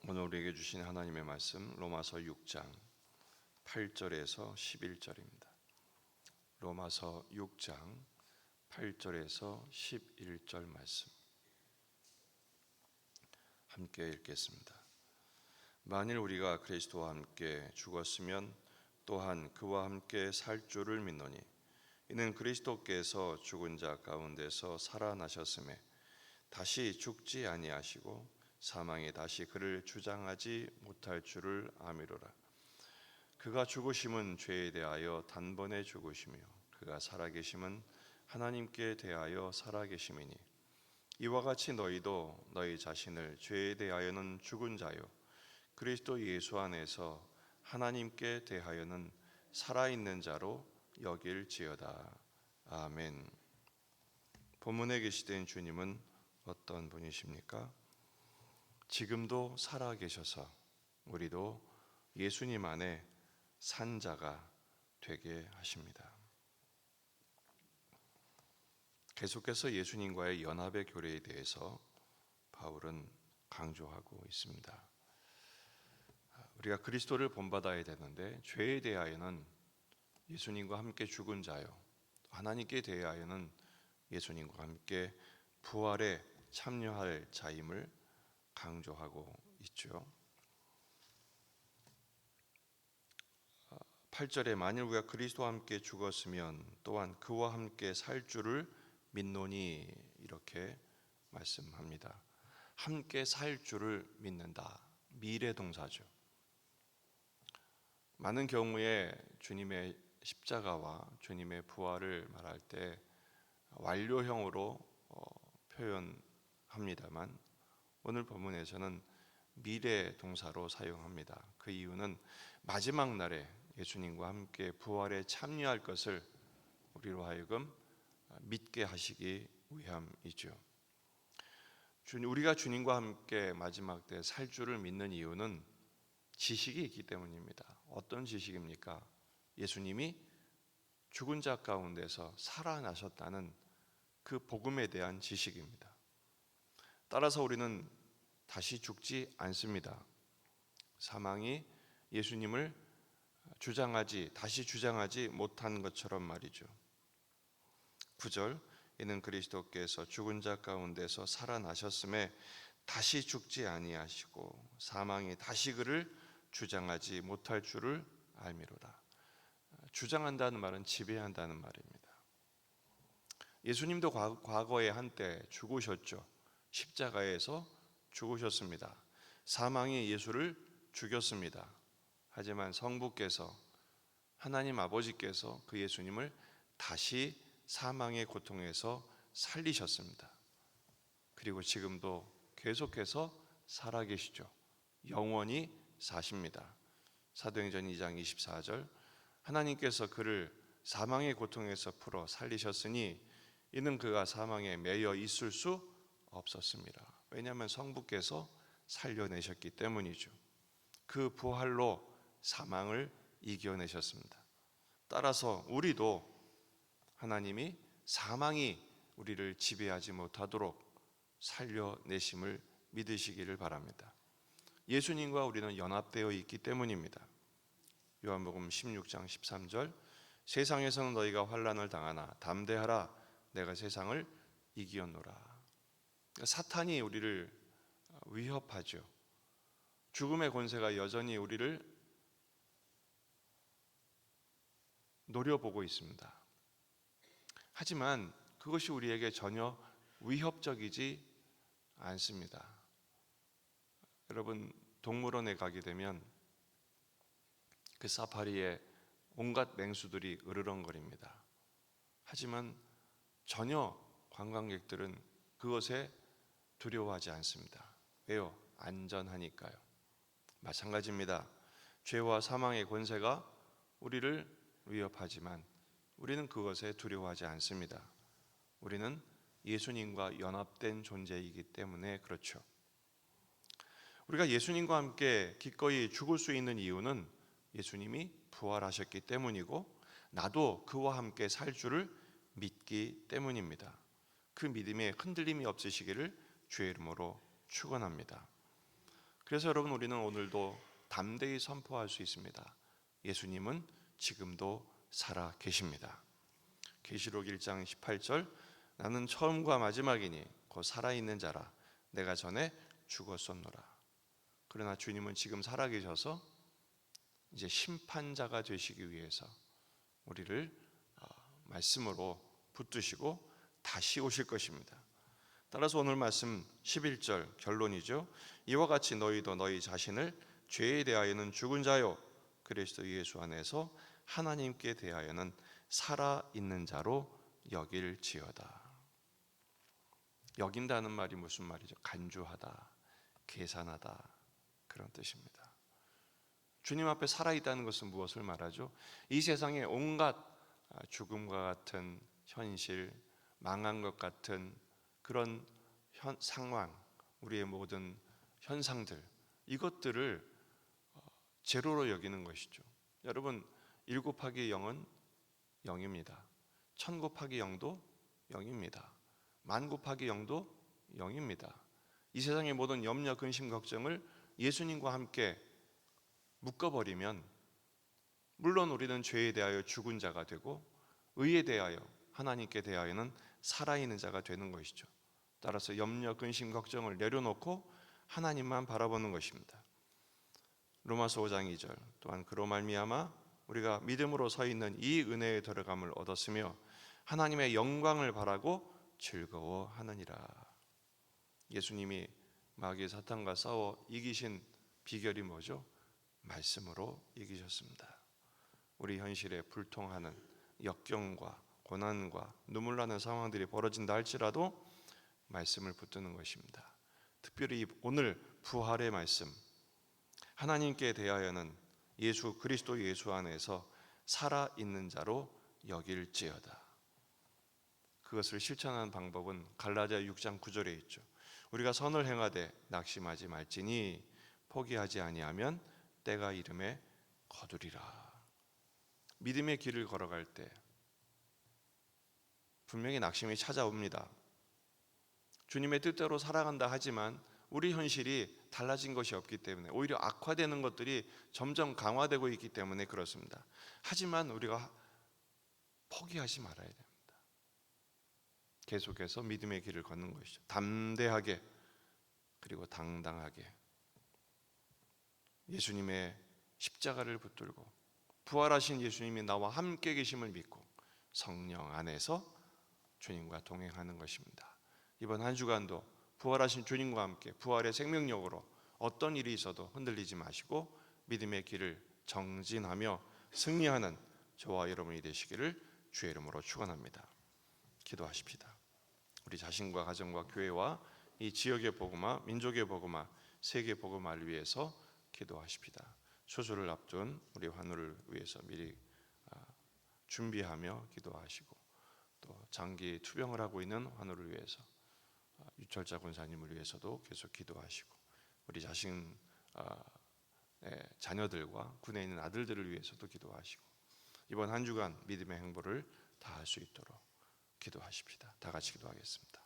오늘 우리에게 주신 하나님의 말씀 로마서 6장 8절에서 11절입니다. 로마서 6장 8절에서 11절 말씀 함께 읽겠습니다. 만일 우리가 그리스도와 함께 죽었으면 또한 그와 함께 살 줄을 믿노니 이는 그리스도께서 죽은 자 가운데서 살아나셨음에 다시 죽지 아니하시고 사망이 다시 그를 주장하지 못할 줄을 아미로라. 그가 죽으심은 죄에 대하여 단번에 죽으시며 그가 살아계심은 하나님께 대하여 살아계심이니 이와 같이 너희도 너희 자신을 죄에 대하여는 죽은 자요 그리스도 예수 안에서 하나님께 대하여는 살아있는 자로 여길지어다. 아멘. 본문에 계시된 주님은 어떤 분이십니까? 지금도 살아계셔서 우리도 예수님 안에 산 자가 되게 하십니다. 계속해서 예수님과의 연합의 교례에 대해서 바울은 강조하고 있습니다. 우리가 그리스도를 본받아야 되는데 죄에 대하여는 예수님과 함께 죽은 자요 하나님께 대하여는 예수님과 함께 부활에 참여할 자임을 강조하고 있죠. 8절에 만일 우리가 그리스도와 함께 죽었으면 또한 그와 함께 살 줄을 믿노니 이렇게 말씀합니다. 함께 살 줄을 믿는다. 미래 동사죠. 많은 경우에 주님의 십자가와 주님의 부활을 말할 때 완료형으로 표현합니다만 오늘 본문에서는 미래 동사로 사용합니다. 그 이유는 마지막 날에 예수님과 함께 부활에 참여할 것을 우리로 하여금 믿게 하시기 위함이죠. 우리가 주님과 함께 마지막 때 살 줄을 믿는 이유는 지식이 있기 때문입니다. 어떤 지식입니까? 예수님이 죽은 자 가운데서 살아나셨다는 그 복음에 대한 지식입니다. 따라서 우리는 다시 죽지 않습니다. 사망이 예수님을 다시 주장하지 못한 것처럼 말이죠. 9절 이는 그리스도께서 죽은 자 가운데서 살아나셨음에 다시 죽지 아니하시고 사망이 다시 그를 주장하지 못할 줄을 알미로라. 주장한다는 말은 지배한다는 말입니다. 예수님도 과거에 한때 죽으셨죠. 십자가에서 죽으셨습니다. 사망이 예수를 죽였습니다. 하지만 성부께서 하나님 아버지께서 그 예수님을 다시 사망의 고통에서 살리셨습니다. 그리고 지금도 계속해서 살아계시죠. 영원히 사십니다. 사도행전 2장 24절 하나님께서 그를 사망의 고통에서 풀어 살리셨으니 이는 그가 사망에 매여 있을 수 없었습니다. 왜냐하면 성부께서 살려내셨기 때문이죠. 그 부활로 사망을 이겨내셨습니다. 따라서 우리도 하나님이 사망이 우리를 지배하지 못하도록 살려내심을 믿으시기를 바랍니다. 예수님과 우리는 연합되어 있기 때문입니다. 요한복음 16장 13절 세상에서는 너희가 환난을 당하나 담대하라 내가 세상을 이기었노라. 사탄이 우리를 위협하죠. 죽음의 권세가 여전히 우리를 노려보고 있습니다. 하지만 그것이 우리에게 전혀 위협적이지 않습니다. 여러분 동물원에 가게 되면 그 사파리에 온갖 맹수들이 으르렁거립니다. 하지만 전혀 관광객들은 그것에 두려워하지 않습니다. 왜요? 안전하니까요. 마찬가지입니다. 죄와 사망의 권세가 우리를 위협하지만 우리는 그것에 두려워하지 않습니다. 우리는 예수님과 연합된 존재이기 때문에 그렇죠. 우리가 예수님과 함께 기꺼이 죽을 수 있는 이유는 예수님이 부활하셨기 때문이고 나도 그와 함께 살 줄을 믿기 때문입니다. 그 믿음에 흔들림이 없으시기를 주의 이름으로 축원합니다. 그래서 여러분, 우리는 오늘도 담대히 선포할 수 있습니다. 예수님은 지금도 살아 계십니다. 계시록 1장 18절, 나는 처음과 마지막이니 곧 살아있는 자라. 내가 전에 죽었었노라. 그러나 주님은 지금 살아계셔서 이제 심판자가 되시기 위해서 우리를 말씀으로 붙드시고 다시 오실 것입니다. 따라서 오늘 말씀 11절 결론이죠. 이와 같이 너희도 너희 자신을 죄에 대하여는 죽은 자요 그리스도 예수 안에서 하나님께 대하여는 살아있는 자로 여길지어다. 여긴다는 말이 무슨 말이죠? 간주하다, 계산하다, 그런 뜻입니다. 주님 앞에 살아있다는 것은 무엇을 말하죠? 이 세상에 온갖 죽음과 같은 현실, 망한 것 같은 그런 상황, 우리의 모든 현상들, 이것들을 제로로 여기는 것이죠. 여러분, 1 곱하기 0은 0입니다. 1000 곱하기 0도 0입니다. 10,000 곱하기 0도 0입니다. 이 세상의 모든 염려, 근심, 걱정을 예수님과 함께 묶어버리면 물론 우리는 죄에 대하여 죽은 자가 되고 의에 대하여 하나님께 대하여는 살아있는 자가 되는 것이죠. 따라서 염려, 근심, 걱정을 내려놓고 하나님만 바라보는 것입니다. 로마서 5장 2절, 또한 그로 말미암아 우리가 믿음으로 서 있는 이 은혜의 들어감을 얻었으며 하나님의 영광을 바라고 즐거워하느니라. 예수님이 마귀 사탄과 싸워 이기신 비결이 뭐죠? 말씀으로 이기셨습니다. 우리 현실에 불통하는 역경과 고난과 눈물 나는 상황들이 벌어진다 할지라도 말씀을 붙드는 것입니다. 특별히 오늘 부활의 말씀, 하나님께 대하여는 예수 그리스도 예수 안에서 살아있는 자로 여길지어다. 그것을 실천하는 방법은 갈라디아 6장 9절에 있죠. 우리가 선을 행하되 낙심하지 말지니 포기하지 아니하면 때가 이름에 거두리라. 믿음의 길을 걸어갈 때 분명히 낙심이 찾아옵니다. 주님의 뜻대로 살아간다 하지만 우리 현실이 달라진 것이 없기 때문에 오히려 악화되는 것들이 점점 강화되고 있기 때문에 그렇습니다. 하지만 우리가 포기하지 말아야 됩니다. 계속해서 믿음의 길을 걷는 것이죠. 담대하게 그리고 당당하게 예수님의 십자가를 붙들고 부활하신 예수님이 나와 함께 계심을 믿고 성령 안에서 주님과 동행하는 것입니다. 이번 한 주간도 부활하신 주님과 함께 부활의 생명력으로 어떤 일이 있어도 흔들리지 마시고 믿음의 길을 정진하며 승리하는 저와 여러분이 되시기를 주의 이름으로 축원합니다. 기도하십시다. 우리 자신과 가정과 교회와 이 지역의 복음화, 민족의 복음화, 세계 복음화를 위해서 기도하십시다. 수술을 앞둔 우리 환우를 위해서 미리 준비하며 기도하시고 또 장기 투병을 하고 있는 환우를 위해서 유철자 권사님을 위해서도 계속 기도하시고 우리 자신 자녀들과 군에 있는 아들들을 위해서도 기도하시고 이번 한 주간 믿음의 행보를 다할 수 있도록 기도하십시다. 다 같이 기도하겠습니다.